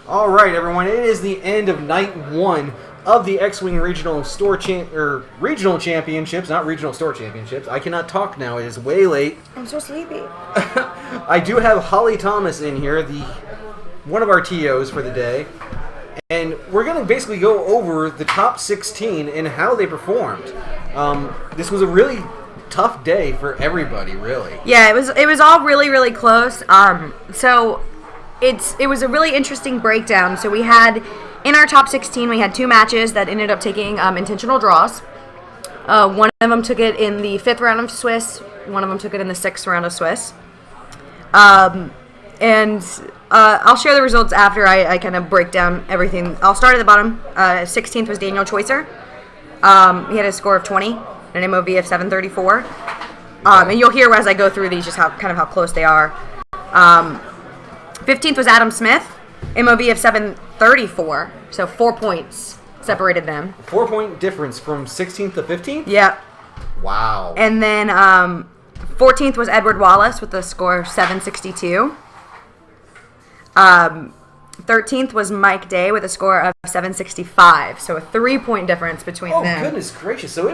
All right, everyone. It is the end of night one of the X-Wing Regional Regional Championships, not Regional Store Championships. I cannot talk now. It is way late. I'm so sleepy. I do have Holly Thomas in here, one of our TOs for the day, and we're going to basically go over the top 16 and how they performed. This was a really tough day for everybody, really. Yeah, it was all really, really close. So it was a really interesting breakdown. So we had, in our top 16, we had two matches that ended up taking intentional draws. One of them took it in the 5th round of Swiss. One of them took it in the 6th round of Swiss. And I'll share the results after I kind of break down everything. I'll start at the bottom. 16th was Daniel Choicer. He had a score of 20, an MOV of 734. And you'll hear as I go through these just how close they are. 15th was Adam Smith, MOV of 734. So 4 points separated them. 4-point difference from 16th to 15th? Yep. Wow. And then 14th was Edward Wallace with a score of 762. 13th was Mike Day with a score of 765. So a 3-point difference between them. Oh, goodness gracious. So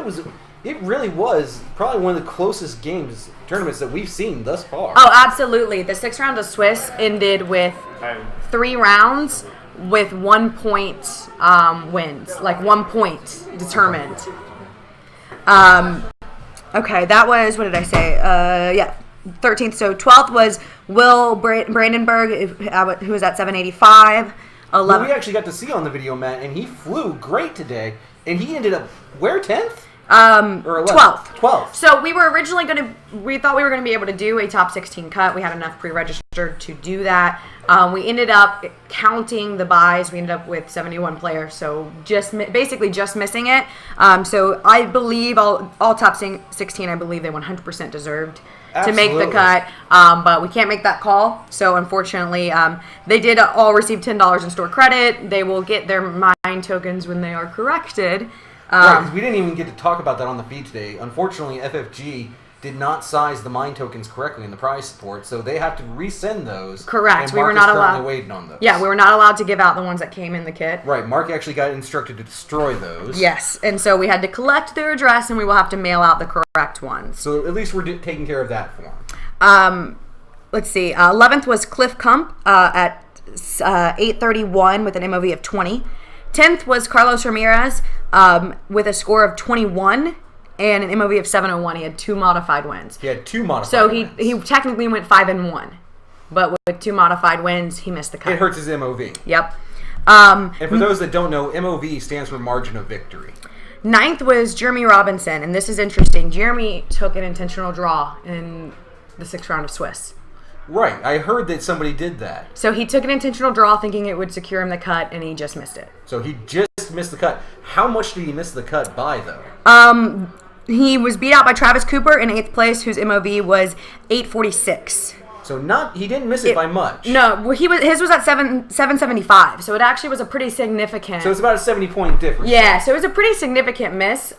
it really was probably one of the closest tournaments that we've seen thus far. Oh, absolutely. The 6th round of Swiss ended with 3 rounds with 1 point wins. Like 1 point determined. Okay, that was, what did I say? 13th. So 12th was Will Brandenburg, who was at 785. 11th. We actually got to see on the video, Matt, and he flew great today. And he ended up, where, 10th? 12th. So we were originally we thought we were going to be able to do a top 16 cut. We had enough pre-registered to do that. We ended up counting the buys. We ended up with 71 players, so basically just missing it. So I believe all top 16, I believe they 100% deserved to make the cut, but we can't make that call. So unfortunately, they did all receive $10 in store credit. They will get their mine tokens when they are corrected. Right, because we didn't even get to talk about that on the feed today. Unfortunately, FFG did not size the mine tokens correctly in the prize support, so they have to resend those. Correct. And we Mark were not is currently allowed. waiting on those. Yeah, we were not allowed to give out the ones that came in the kit. Right. Mark actually got instructed to destroy those. Yes, and so we had to collect their address, and we will have to mail out the correct ones. So at least we're taking care of that for them. Let's see. 11th was Cliff Kump at 831 with an MOV of 20. 10th was Carlos Ramirez with a score of 21 and an MOV of 701. He had 2 modified wins. He had 2 modified so wins. So he technically went 5-1. But with 2 modified wins, he missed the cut. It hurts his MOV. Yep. And for those that don't know, MOV stands for margin of victory. 9th was Jeremy Robinson, and this is interesting. Jeremy took an intentional draw in the 6th round of Swiss. Right. I heard that somebody did that. So he took an intentional draw thinking it would secure him the cut, and he just missed it. So he just missed the cut. How much did he miss the cut by, though? He was beat out by Travis Cooper in 8th place, whose MOV was 846. So he didn't miss it by much. No, his was at 775, so it actually was a pretty significant. So it's about a 70-point difference. Yeah, so it was a pretty significant miss.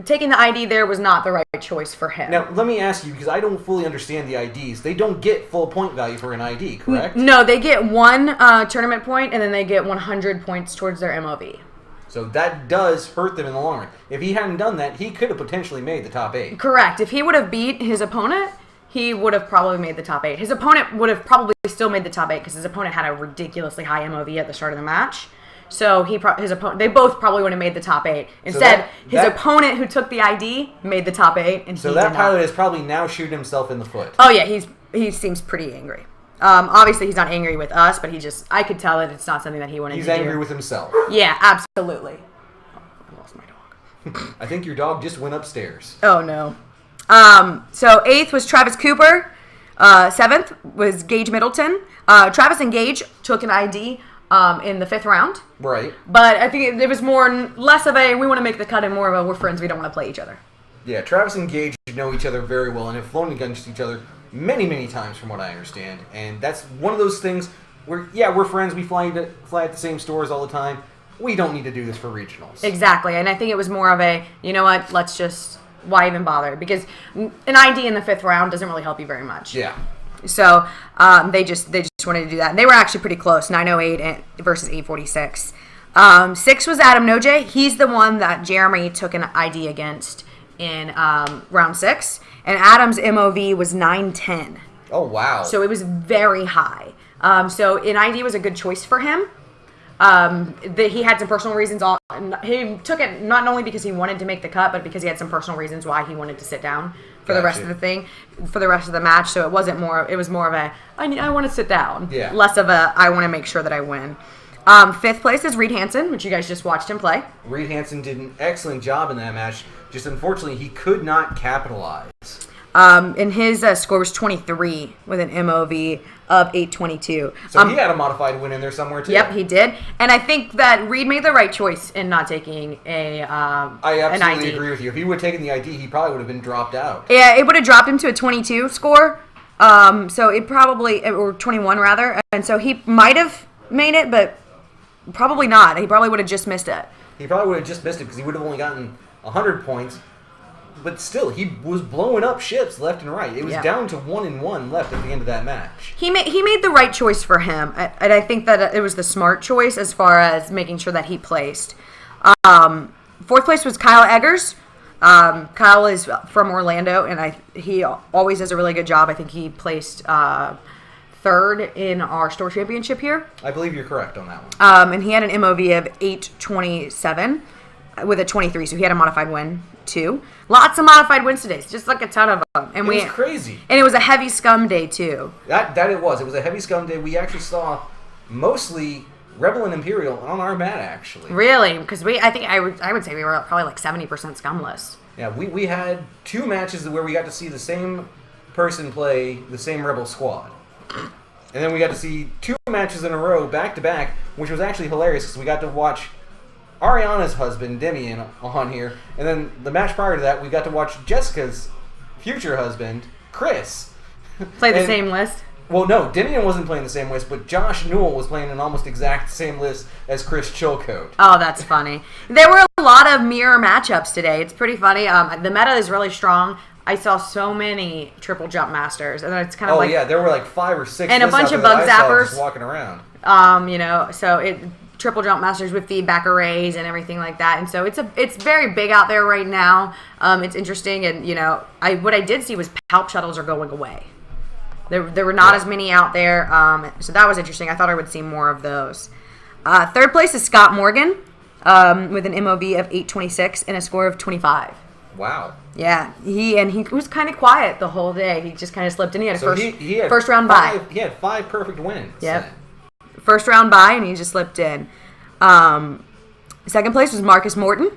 Taking the ID there was not the right choice for him. Now, let me ask you, because I don't fully understand the IDs. They don't get full point value for an ID, correct? No, they get 1 tournament point, and then they get 100 points towards their MOV. So that does hurt them in the long run. If he hadn't done that, he could have potentially made the top 8. Correct. If he would have beat his opponent, he would have probably made the top 8. His opponent would have probably still made the top 8 because his opponent had a ridiculously high MOV at the start of the match. So they both probably would have made the top 8. Instead, his opponent who took the ID made the top 8, and so that pilot is probably now shooting himself in the foot. Oh yeah, he seems pretty angry. Obviously, he's not angry with us, but I could tell that it's not something that he wanted to do. He's angry with himself. Yeah, absolutely. Oh, I lost my dog. I think your dog just went upstairs. Oh no. So 8th was Travis Cooper. 7th was Gage Middleton. Travis and Gage took an ID in the 5th round. Right. But I think it was less of a, we want to make the cut, and more of a, we're friends, we don't want to play each other. Yeah, Travis and Gage know each other very well and have flown against each other many, many times from what I understand. And that's one of those things where, yeah, we're friends, we fly at the same stores all the time. We don't need to do this for regionals. Exactly, and I think it was more of a, you know what, why even bother? Because an ID in the 5th round doesn't really help you very much. Yeah. So they just just wanted to do that. And they were actually pretty close, 908 versus 846. 6 was Adam Noje. He's the one that Jeremy took an ID against in round 6. And Adam's MOV was 910. Oh, wow. So it was very high. So an ID was a good choice for him. He had some personal reasons. He took it not only because he wanted to make the cut, but because he had some personal reasons why he wanted to sit down for the rest of the match. So it was more of a I want to sit down, less of a I want to make sure that I win. 5th place is Reed Hanson, which you guys just watched him play. Reed Hanson did an excellent job in that match. Just unfortunately, he could not capitalize. And his score was 23 with an MOV of 822. So he had a modified win in there somewhere too. Yep, he did. And I think that Reed made the right choice in not taking I absolutely agree with you. If he would have taken the ID, he probably would have been dropped out. Yeah, it would have dropped him to a 22 score. So it probably, or 21 rather. And so he might have made it, but probably not. He probably would have just missed it. He probably would have just missed it because he would have only gotten 100 points. But still, he was blowing up ships left and right. It was down to 1-1 left at the end of that match. He made the right choice for him, and I think that it was the smart choice as far as making sure that he placed. 4th place was Kyle Eggers. Kyle is from Orlando, and he always does a really good job. I think he placed 3rd in our store championship here. I believe you're correct on that one. And he had an MOV of 827 with a 23, so he had a modified win too. Lots of modified wins today, just like a ton of them. And it was crazy. And it was a heavy scum day too. That it was. It was a heavy scum day. We actually saw mostly Rebel and Imperial on our mat actually. Really? Because I would say we were probably like 70% scumless. Yeah, we had 2 matches where we got to see the same person play the same Rebel squad. And then we got to see 2 matches in a row back to back, which was actually hilarious because we got to watch Ariana's husband, Demian, on here. And then the match prior to that, we got to watch Jessica's future husband, Chris. Play the same list? Well, no, Demian wasn't playing the same list, but Josh Newell was playing an almost exact same list as Chris Chilcote. Oh, that's funny. There were a lot of mirror matchups today. It's pretty funny. The meta is really strong. I saw so many triple jump masters, and it's kind of yeah, there were like 5 or 6 and a bunch of bug zappers just walking around. So triple jump masters with feedback arrays and everything like that, and so it's very big out there right now. It's interesting, and what I did see was palp shuttles are going away. There were not as many out there, so that was interesting. I thought I would see more of those. 3rd place is Scott Morgan with an MOV of 826 and a score of 25. Wow. Yeah, he was kind of quiet the whole day. He just kind of slipped in. He had a first round bye. He had 5 perfect wins. Yep. First round bye, and he just slipped in. 2nd place was Marcus Morton.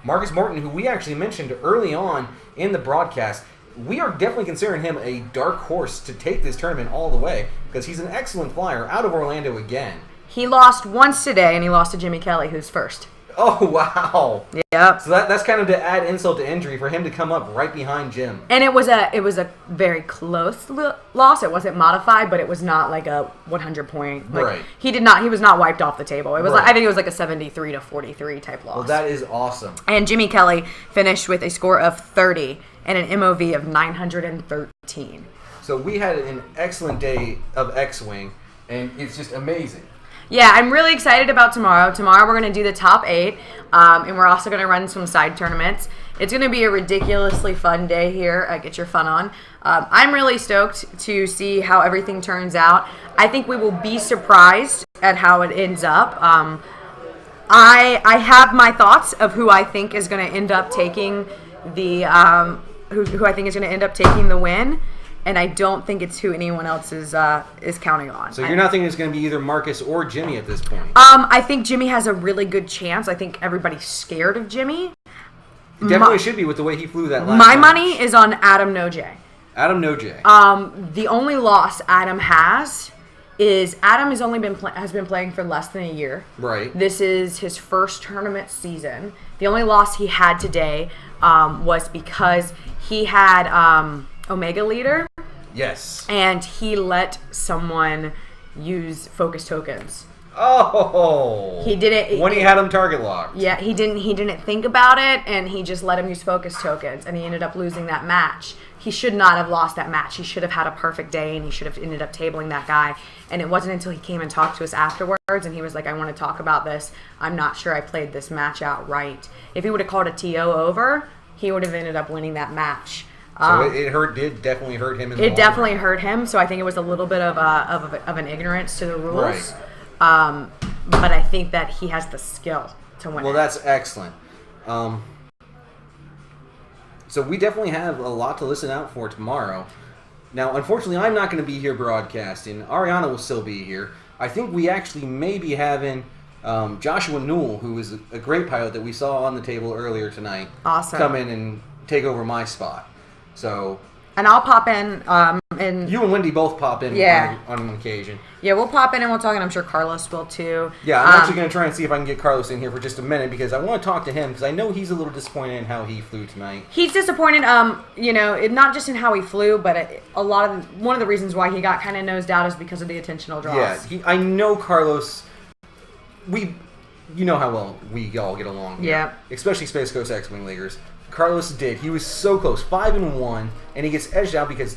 Marcus Morton, who we actually mentioned early on in the broadcast. We are definitely considering him a dark horse to take this tournament all the way because he's an excellent flyer out of Orlando again. He lost once today, and he lost to Jimmy Kelly, who's first. Oh, wow. Yep. So that's kind of to add insult to injury for him to come up right behind Jim. And it was a very close loss. It wasn't modified, but it was not like a 100 point. Right. He was not wiped off the table. It was I think it was like a 73 to 43 type loss. Well, that is awesome. And Jimmy Kelly finished with a score of 30 and an MOV of 913. So we had an excellent day of X-Wing, and it's just amazing. Yeah, I'm really excited about tomorrow. Tomorrow we're going to do the top 8, and we're also going to run some side tournaments. It's going to be a ridiculously fun day here at Get Your Fun On. I'm really stoked to see how everything turns out. I think we will be surprised at how it ends up. I have my thoughts of who I think is going to end up taking the who I think is going to end up taking the win. And I don't think it's who anyone else is counting on. So you're not thinking it's going to be either Marcus or Jimmy at this point? I think Jimmy has a really good chance. I think everybody's scared of Jimmy. It definitely should be with the way he flew that last My match. money is on Adam Noje. Adam Noje. The only loss Adam has is Adam has been playing for less than a year. Right. This is his first tournament season. The only loss he had today was because he had Omega Leader. Yes. And he let someone use focus tokens. Oh. He did it when he had him target locked. Yeah, he didn't think about it, and he just let him use focus tokens, and he ended up losing that match. he should not have lost that match. He should have had a perfect day, and he should have ended up tabling that guy. And it wasn't until he came and talked to us afterwards, and he was like, I want to talk about this. I'm not sure I played this match out right. If he would have called a TO over, he would have ended up winning that match. So it did definitely hurt him. It definitely hurt him. So I think it was a little bit of an ignorance to the rules. Right. But I think that he has the skill to win. Well, that's excellent. So we definitely have a lot to listen out for tomorrow. Now, unfortunately, I'm not going to be here broadcasting. Ariana will still be here. I think we actually may be having Joshua Newell, who is a great pilot that we saw on the table earlier tonight, come in and take over my spot. So, and I'll pop in. And you and Wendy both pop in on an occasion. Yeah, we'll pop in and we'll talk, and I'm sure Carlos will too. Yeah, I'm actually going to try and see if I can get Carlos in here for just a minute because I want to talk to him because I know he's a little disappointed in how he flew tonight. He's disappointed, not just in how he flew, but one of the reasons why he got kind of nosed out is because of the attentional draws. Yeah, I know Carlos. You know how well we all get along here. Yeah. Especially Space Coast X-Wing Leaguers. Carlos did. He was so close, 5-1, and he gets edged out because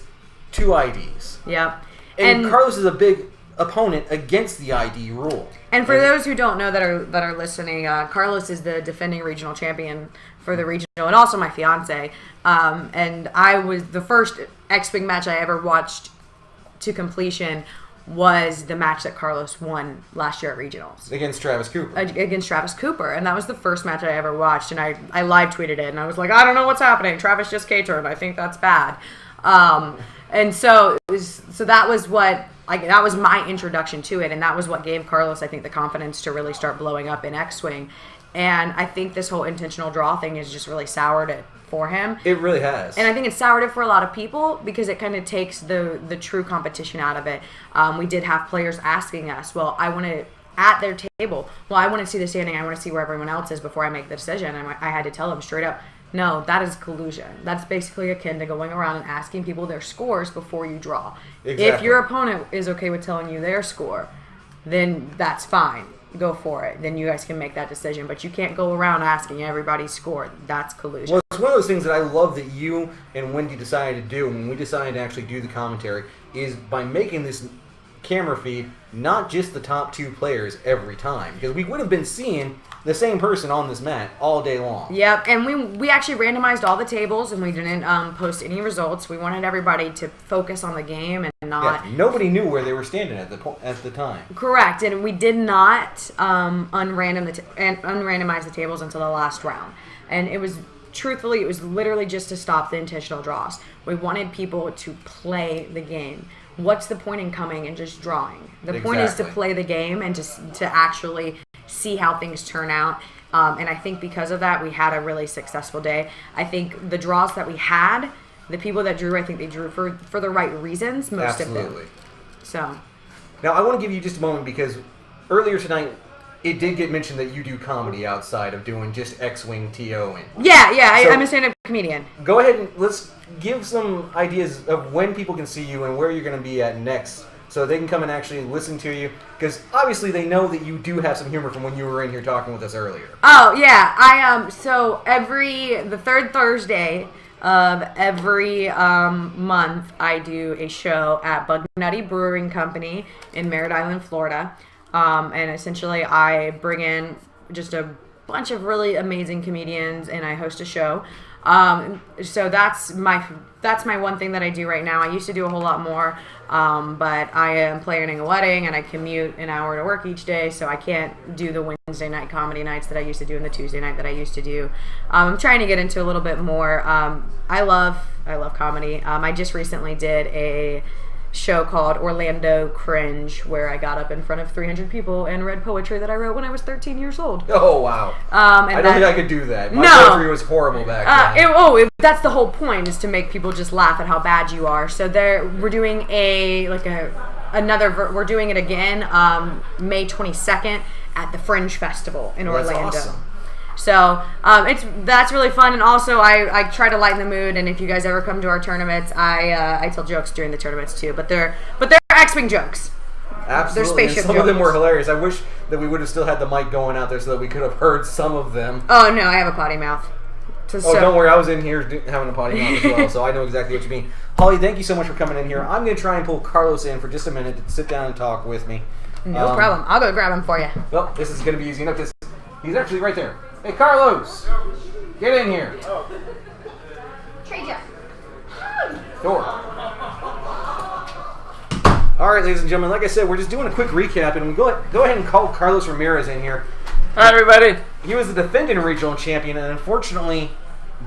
2 IDs. Yep. And Carlos is a big opponent against the ID rule. And for those who don't know that are listening, Carlos is the defending regional champion for the regional, and also my fiance. And I was the first X-Wing match I ever watched to completion was the match that Carlos won last year at regionals against Travis Cooper. And that was the first match I ever watched. And I live tweeted it, and I was like, I don't know what's happening. Travis just K-turned. I think that's bad. And so that was that was my introduction to it, and that was what gave Carlos, I think, the confidence to really start blowing up in X-Wing. And I think this whole intentional draw thing has just really soured it for him. It really has. And I think it soured it for a lot of people because it kind of takes the true competition out of it. We did have players asking us, well, I want to, at their table, well, I want to see the standing, I want to see where everyone else is before I make the decision. And I had to tell them straight up, no, that is collusion. That's basically akin to going around and asking people their scores before you draw. Exactly. If your opponent is okay with telling you their score, then that's fine. Go for it. Then you guys can make that decision. But you can't go around asking everybody's score. That's collusion. Well, it's one of those things that I love that you and Wendy decided to do when we decided to actually do the commentary is by making this camera feed not just the top 2 players every time. Because we would have been seeing the same person on this mat all day long. Yep, and we actually randomized all the tables, and we didn't post any results. We wanted everybody to focus on the game and not... Yeah, nobody knew where they were standing at the time. Correct, and we did not unrandomize the tables until the last round. And it was literally just to stop the intentional draws. We wanted people to play the game. What's the point in coming and just drawing? The point is to play the game and to actually see how things turn out. And I think because of that, we had a really successful day. I think the draws that we had, the people that drew, I think they drew for the right reasons, most of them. Absolutely. So. Now, I want to give you just a moment because earlier tonight, it did get mentioned that you do comedy outside of doing just X-Wing TOing. Yeah, so I'm a stand-up comedian. Go ahead and let's give some ideas of when people can see you and where you're going to be at next so they can come and actually listen to you. Because obviously they know that you do have some humor from when you were in here talking with us earlier. Oh, yeah. So the third Thursday of every month, I do a show at Bug Nutty Brewing Company in Merritt Island, Florida. And essentially I bring in just a bunch of really amazing comedians and I host a show. So that's my one thing that I do right now. I used to do a whole lot more, but I am planning a wedding and I commute an hour to work each day, so I can't do the Wednesday night comedy nights that I used to do and the Tuesday night that I used to do. I'm trying to get into a little bit more. I love comedy. I just recently did a show called Orlando Cringe, where I got up in front of 300 people and read poetry that I wrote when I was 13 years old. Oh, wow. I don't think I could do that. My poetry was horrible back then. That's the whole point, is to make people just laugh at how bad you are. So we're doing we're doing it again May 22nd at the Fringe Festival in Orlando. That's awesome. So that's really fun, and also I try to lighten the mood. And if you guys ever come to our tournaments, I tell jokes during the tournaments too. But they're X-Wing jokes. Absolutely. They're spaceship some jokes. of them were hilarious. I wish that we would have still had the mic going out there so that we could have heard some of them. Oh no, I have a potty mouth. don't worry. I was in here having a potty mouth as well, so I know exactly what you mean. Holly, thank you so much for coming in here. I'm going to try and pull Carlos in for just a minute to sit down and talk with me. No problem. I'll go grab him for you. Well, this is going to be easy enough. He's actually right there. Hey, Carlos! Get in here. Trade you. Door. All right, ladies and gentlemen, like I said, we're just doing a quick recap, and we go ahead and call Carlos Ramirez in here. Hi, everybody. He was the defending regional champion, and unfortunately,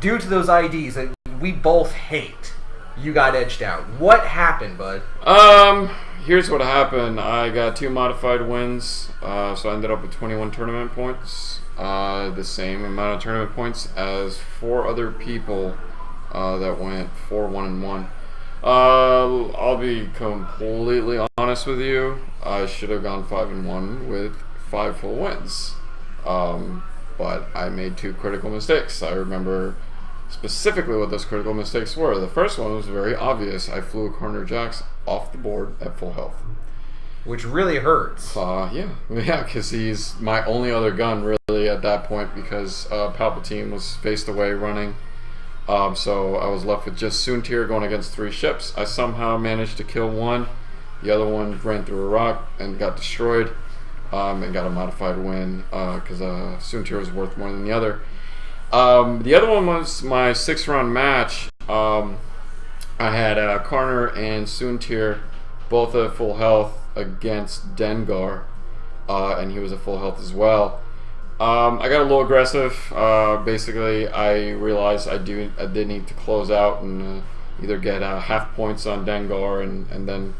due to those IDs that we both hate, you got edged out. What happened, bud? Here's what happened. I got 2 modified wins, so I ended up with 21 tournament points. The same amount of tournament points as 4 other people that went 4-1-1. I'll be completely honest with you. I should have gone 5-1 with 5 full wins. But I made 2 critical mistakes. I remember specifically what those critical mistakes were. The first one was very obvious. I flew a corner jacks off the board at full health. Which really hurts. Yeah, because he's my only other gun really at that point because Palpatine was faced away running. So I was left with just Soontir going against 3 ships. I somehow managed to kill one. The other one ran through a rock and got destroyed. And got a modified win because Soontir was worth more than the other. The other one was my 6-round match. I had Karner and Soontir both at full health against Dengar, and he was at full health as well. I got a little aggressive. Basically, I realized I did need to close out and either get half points on Dengar and then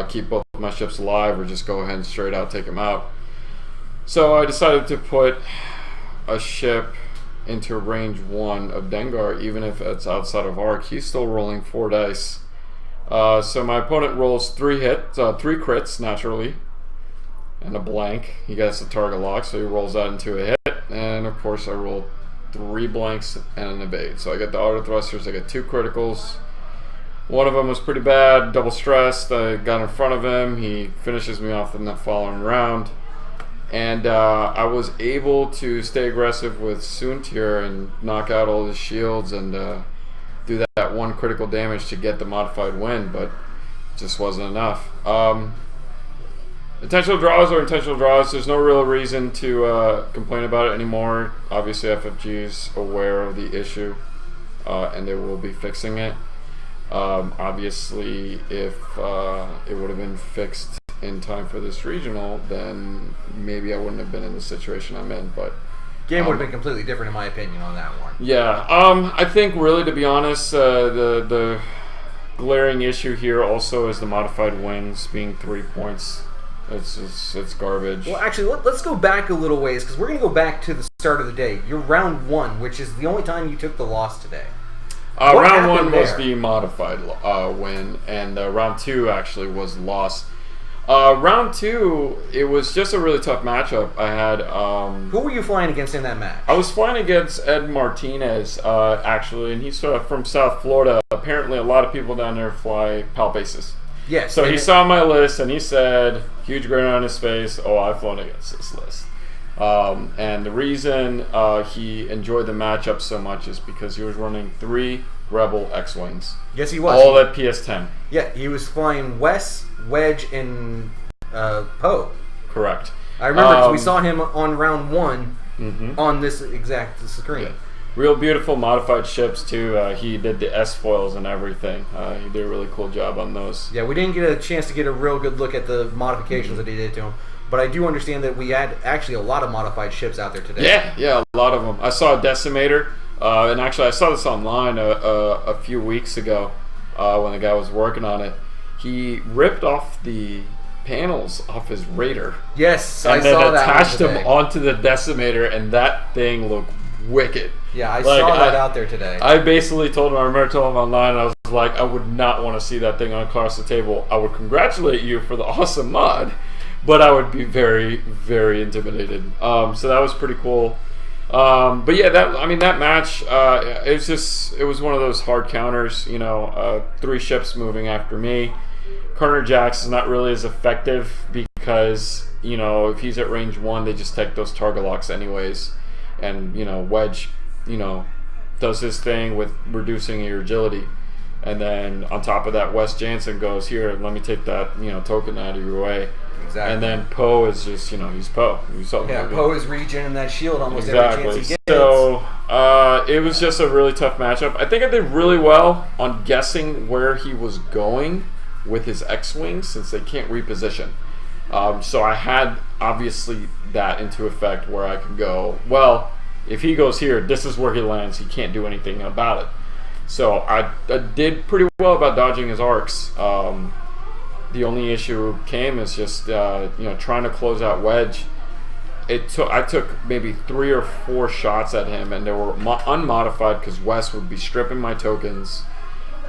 keep both of my ships alive, or just go ahead and straight out take him out. So I decided to put a ship into range 1 of Dengar, even if it's outside of arc. He's still rolling 4 dice. So my opponent rolls 3 crits naturally, and a blank. He gets the target lock, so he rolls that into a hit. And of course I rolled 3 blanks and an evade. So I get the auto thrusters, I get 2 criticals. One of them was pretty bad, double stressed. I got in front of him. He finishes me off in the following round. And I was able to stay aggressive with Soontir and knock out all his shields and do that 1 critical damage to get the modified win, but it just wasn't enough. Intentional draws are intentional draws. There's no real reason to complain about it anymore. Obviously, FFG's aware of the issue, and they will be fixing it. Obviously, if it would have been fixed in time for this regional, then maybe I wouldn't have been in the situation I'm in. But game would have been completely different, in my opinion, on that one. Yeah, I think really, to be honest, the glaring issue here also is the modified wins being 3 points. It's garbage. Well, actually, let's go back a little ways, because we're going to go back to the start of the day. Your round 1, which is the only time you took the loss today. Round 1 was the modified win, and round 2 actually was loss. Round 2, it was just a really tough matchup. I had who were you flying against in that match? I was flying against Ed Martinez, actually, and he's from South Florida. Apparently, a lot of people down there fly PAL bases. Yes. So he saw my list and he said, huge grin on his face, "Oh, I've flown against this list." And the reason he enjoyed the matchup so much is because he was running 3 Rebel X-Wings. Yes, he was. All at PS10. Yeah, he was flying Wes, Wedge, and Poe. Correct. I remember because we saw him on round 1 on this exact screen. Yeah. Real beautiful modified ships too. He did the S-foils and everything. He did a really cool job on those. Yeah, we didn't get a chance to get a real good look at the modifications that he did to him. But I do understand that we had actually a lot of modified ships out there today. Yeah, a lot of them. I saw a Decimator, and actually I saw this online a few weeks ago when the guy was working on it. He ripped off the panels off his Raider. Yes, I saw that. And then attached them onto the Decimator, and that thing looked wicked. Yeah, I saw that out there today. I basically told him, I remember telling him online, I was like, I would not want to see that thing across the table. I would congratulate you for the awesome mod, but I would be very, very intimidated. So that was pretty cool. But yeah, that match, it was one of those hard counters. 3 ships moving after me. Corner Jacks is not really as effective because if he's at range 1, they just take those target locks anyways, and Wedge, does his thing with reducing your agility. And then on top of that, Wes Jansen goes, here, let me take that, token out of your way. Exactly. And then Poe is just, he's Poe. Poe is reaching that shield almost every chance he gets. So it was just a really tough matchup. I think I did really well on guessing where he was going with his X-Wing since they can't reposition. So I had, obviously, that into effect where I could go, well, if he goes here, this is where he lands. He can't do anything about it. So I did pretty well about dodging his arcs. The only issue came is just trying to close out Wedge. I took maybe 3 or 4 shots at him, and they were unmodified because Wes would be stripping my tokens,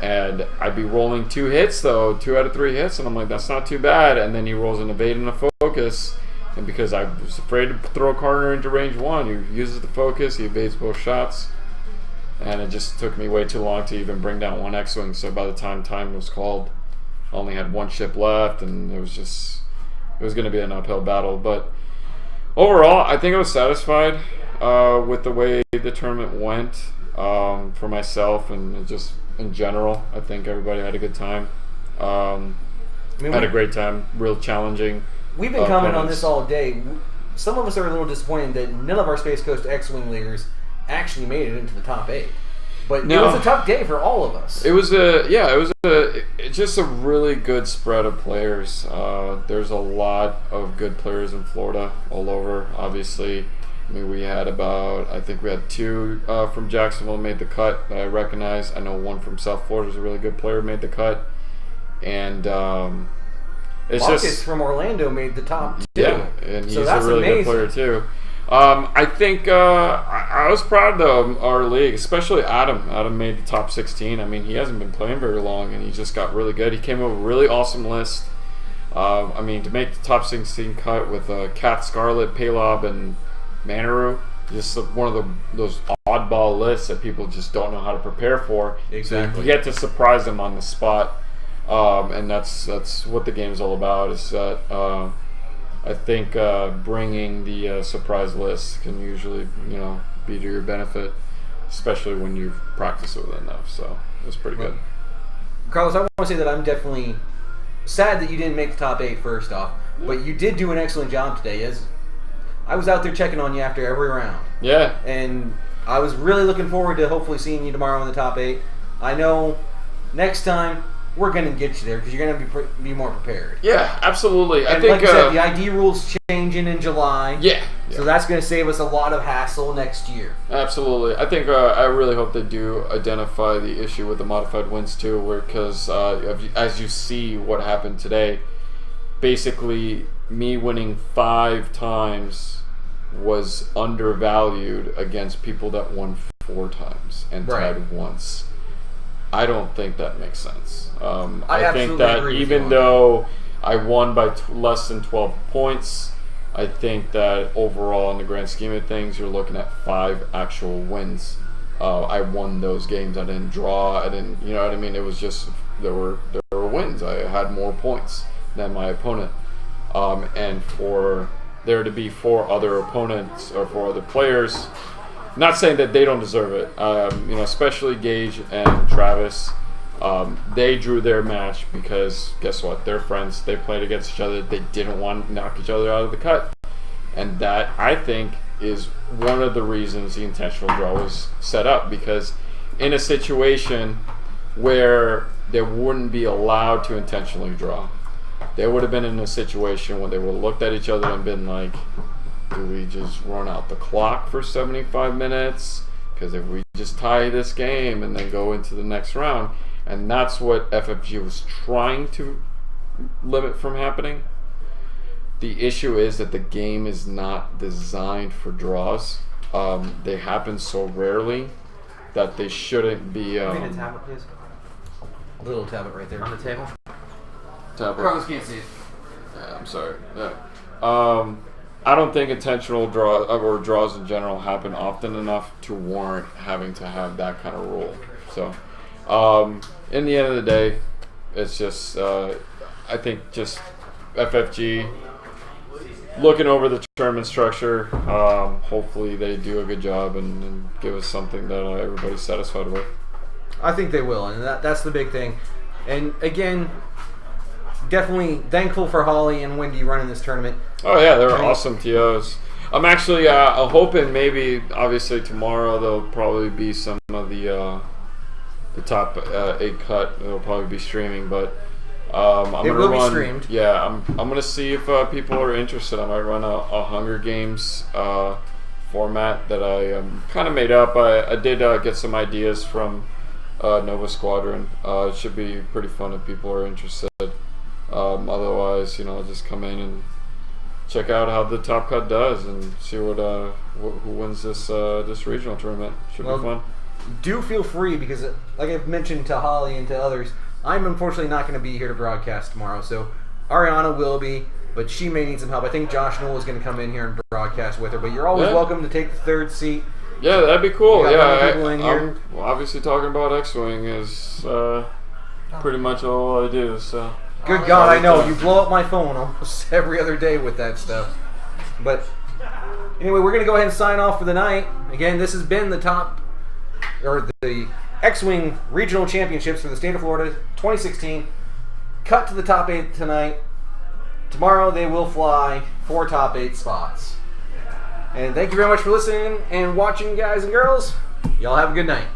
and I'd be rolling 2 hits though, 2 out of 3 hits, and I'm like, that's not too bad. And then he rolls an evade and a focus, and because I was afraid to throw Carter into range 1, he uses the focus, he evades both shots. And it just took me way too long to even bring down 1 X-Wing. So by the time was called, I only had 1 ship left, and it was going to be an uphill battle. But overall, I think I was satisfied with the way the tournament went for myself and just in general. I think everybody had a good time. Had a great time, real challenging. We've been commenting on this all day. Some of us are a little disappointed that none of our Space Coast X-Wing leaguers actually made it into the top 8, but it was a tough day for all of us. It was just a really good spread of players. There's a lot of good players in Florida, all over. Obviously, we had I think we had 2 from Jacksonville made the cut that I recognize. I know 1 from South Florida is a really good player, made the cut, and it's Marcus just from Orlando made the top 2. Yeah, and he's a really good player too. I think I was proud of our league, especially Adam. Adam made the top 16. I mean, he hasn't been playing very long, and he just got really good. He came up with a really awesome list. To make the top 16 cut with Cat Scarlet, Palob, and Manaru, just one of those oddball lists that people just don't know how to prepare for. Exactly. So you get to surprise them on the spot, and that's what the game is all about. Is that I think bringing the surprise list can usually, be to your benefit, especially when you've practiced with it enough. So it was pretty good. Carlos, I want to say that I'm definitely sad that you didn't make the top 8 first off, but you did do an excellent job today. As I was out there checking on you after every round. Yeah. And I was really looking forward to hopefully seeing you tomorrow in the top 8. I know next time we're going to get you there because you're going to be more prepared. Yeah, absolutely. And I think, like you said, the ID rules changing in July. Yeah. So that's going to save us a lot of hassle next year. Absolutely. I think I really hope they do identify the issue with the modified wins too, because as you see what happened today, basically me winning 5 times was undervalued against people that won 4 times and tied once. I don't think that makes sense. I think that even though I won by less than 12 points, I think that overall, in the grand scheme of things, you're looking at 5 actual wins. I won those games. I didn't draw. I didn't, you know what I mean? It was just there were wins. I had more points than my opponent, and for there to be 4 other opponents or 4 other players. Not saying that they don't deserve it, especially Gage and Travis. They drew their match because, guess what? They're friends. They played against each other. They didn't want to knock each other out of the cut. And that, I think, is one of the reasons the intentional draw was set up. Because in a situation where they wouldn't be allowed to intentionally draw, they would have been in a situation where they would have looked at each other and been like, do we just run out the clock for 75 minutes? Because if we just tie this game and then go into the next round, and that's what FFG was trying to limit from happening. The issue is that the game is not designed for draws. They happen so rarely that they shouldn't be. Give me the tablet, please. A little tablet right there on the table. Tablet. Carlos can't see it. Yeah, I'm sorry. Yeah. I don't think intentional draws in general happen often enough to warrant having to have that kind of rule. So, in the end of the day, it's just I think just FFG looking over the tournament structure. Hopefully they do a good job and give us something that everybody's satisfied with. I think they will, and that's the big thing. And again, definitely thankful for Holly and Wendy running this tournament. Oh yeah, they're awesome TOs. I'm actually hoping maybe, obviously tomorrow there'll probably be some of the top 8 cut. It'll probably be streaming, but it will be streamed. Yeah, I'm gonna see if people are interested. I might run a Hunger Games format that I kind of made up. I did get some ideas from Nova Squadron. It should be pretty fun if people are interested. Otherwise, I'll just come in and check out how the top cut does and see who wins this regional tournament. Should be fun. Do feel free, because like I've mentioned to Holly and to others, I'm unfortunately not going to be here to broadcast tomorrow. So Ariana will be, but she may need some help. I think Josh Knoll is going to come in here and broadcast with her. But you're always welcome to take the third seat. Yeah, that'd be cool. Yeah, I'm obviously talking about X-Wing is pretty much all I do. So. Good God, I know. You blow up my phone almost every other day with that stuff. But anyway, we're going to go ahead and sign off for the night. Again, this has been the X-Wing Regional Championships for the state of Florida 2016. Cut to the top 8 tonight. Tomorrow they will fly 4 top 8 spots. And thank you very much for listening and watching, guys and girls. Y'all have a good night.